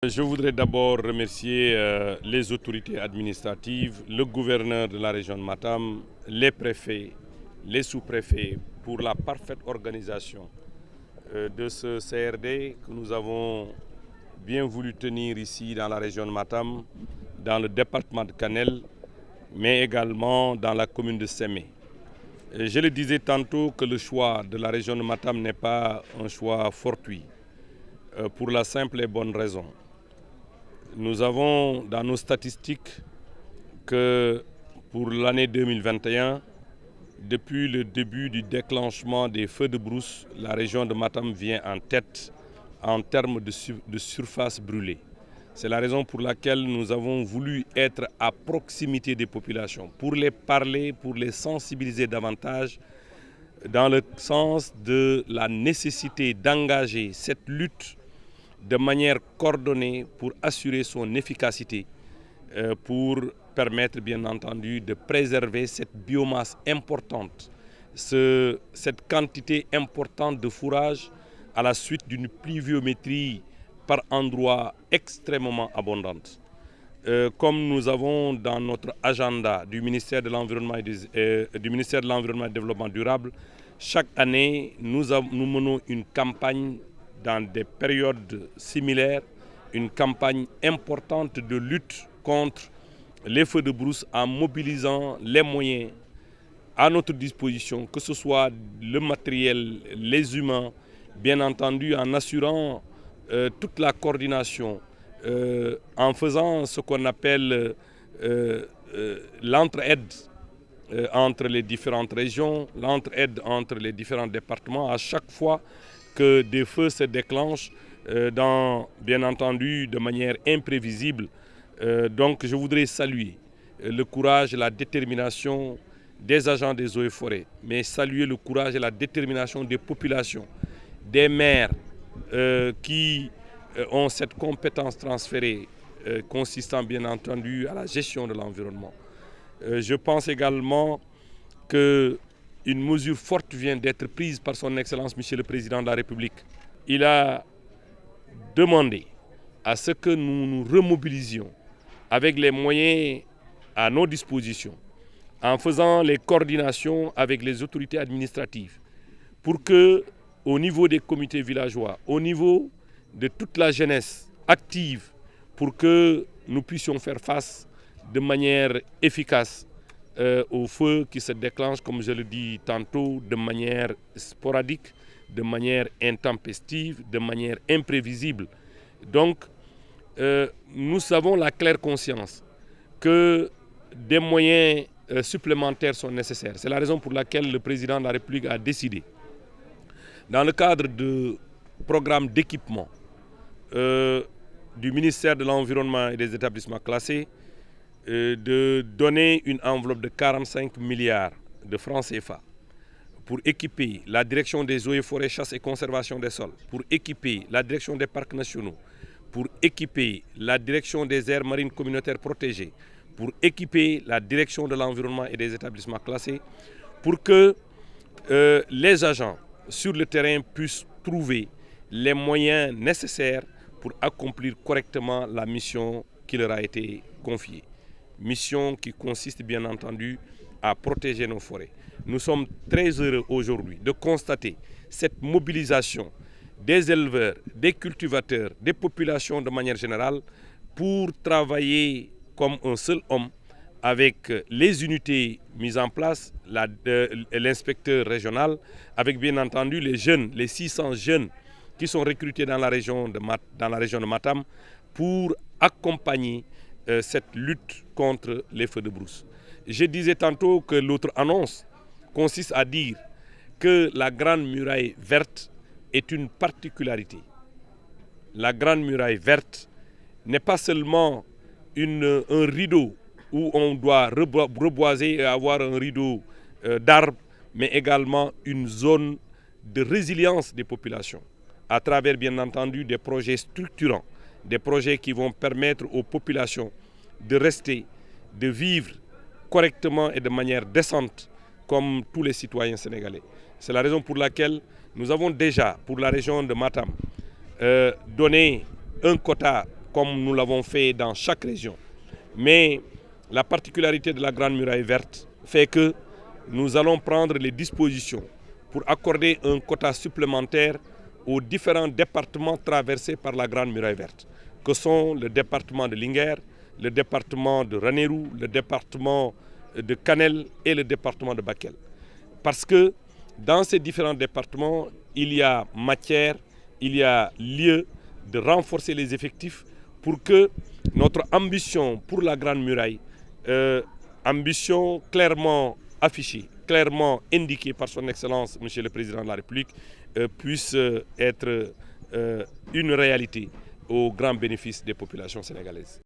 Je voudrais d'abord remercier les autorités administratives, le gouverneur de la région de Matam, les préfets, les sous-préfets pour la parfaite organisation de ce CRD que nous avons bien voulu tenir ici dans la région de Matam, dans le département de Kanel, mais également dans la commune de Sémé. Je le disais tantôt que le choix de la région de Matam n'est pas un choix fortuit, pour la simple et bonne raison. Nous avons dans nos statistiques que pour l'année 2021, depuis le début du déclenchement des feux de brousse, la région de Matam vient en tête en termes de surface brûlée. C'est la raison pour laquelle nous avons voulu être à proximité des populations, pour les parler, pour les sensibiliser davantage, dans le sens de la nécessité d'engager cette lutte de manière coordonnée pour assurer son efficacité, pour permettre bien entendu de préserver cette biomasse importante, cette quantité importante de fourrage à la suite d'une pluviométrie par endroits extrêmement abondante. Comme nous avons dans notre agenda du ministère de l'Environnement et du Développement durable, chaque année nous menons une campagne dans des périodes similaires, une campagne importante de lutte contre les feux de brousse en mobilisant les moyens à notre disposition, que ce soit le matériel, les humains, bien entendu en assurant toute la coordination, en faisant ce qu'on appelle l'entraide entre les différentes régions, l'entraide entre les différents départements, à chaque fois que des feux se déclenchent, bien entendu de manière imprévisible. Donc je voudrais saluer le courage et la détermination des agents des eaux et forêts, mais saluer le courage et la détermination des populations, des maires qui ont cette compétence transférée consistant bien entendu à la gestion de l'environnement. Je pense également qu'une mesure forte vient d'être prise par son Excellence Monsieur le Président de la République. Il a demandé à ce que nous nous remobilisions avec les moyens à nos dispositions, en faisant les coordinations avec les autorités administratives, pour que, au niveau des comités villageois, au niveau de toute la jeunesse active, pour que nous puissions faire face de manière efficace aux feux qui se déclenchent, comme je le dis tantôt, de manière sporadique, de manière intempestive, de manière imprévisible. Donc, nous avons la claire conscience que des moyens supplémentaires sont nécessaires. C'est la raison pour laquelle le président de la République a décidé, dans le cadre du programme d'équipement du ministère de l'Environnement et des établissements classés, de donner une enveloppe de 45 milliards de francs CFA pour équiper la direction des eaux et forêts, chasse et conservation des sols, pour équiper la direction des parcs nationaux, pour équiper la direction des aires marines communautaires protégées, pour équiper la direction de l'environnement et des établissements classés, pour que les agents sur le terrain puissent trouver les moyens nécessaires pour accomplir correctement la mission qui leur a été confiée. Mission qui consiste bien entendu à protéger nos forêts. Nous sommes très heureux aujourd'hui de constater cette mobilisation des éleveurs, des cultivateurs, des populations de manière générale pour travailler comme un seul homme avec les unités mises en place, l'inspecteur régional, avec bien entendu les jeunes, les 600 jeunes qui sont recrutés dans la région de Matam pour accompagner cette lutte contre les feux de brousse. Je disais tantôt que l'autre annonce consiste à dire que la Grande Muraille Verte est une particularité. La Grande Muraille Verte n'est pas seulement un rideau où on doit reboiser et avoir un rideau d'arbres, mais également une zone de résilience des populations, à travers bien entendu des projets structurants, des projets qui vont permettre aux populations de rester, de vivre correctement et de manière décente comme tous les citoyens sénégalais. C'est la raison pour laquelle nous avons déjà, pour la région de Matam, donné un quota comme nous l'avons fait dans chaque région. Mais la particularité de la Grande Muraille Verte fait que nous allons prendre les dispositions pour accorder un quota supplémentaire aux différents départements traversés par la Grande Muraille Verte, que sont le département de Linguère, le département de Ranérou, le département de Kanel et le département de Bakel. Parce que dans ces différents départements, il y a matière, il y a lieu de renforcer les effectifs pour que notre ambition pour la Grande Muraille, ambition clairement affichée, clairement indiquée par son Excellence, Monsieur le Président de la République, puisse être une réalité au grand bénéfice des populations sénégalaises.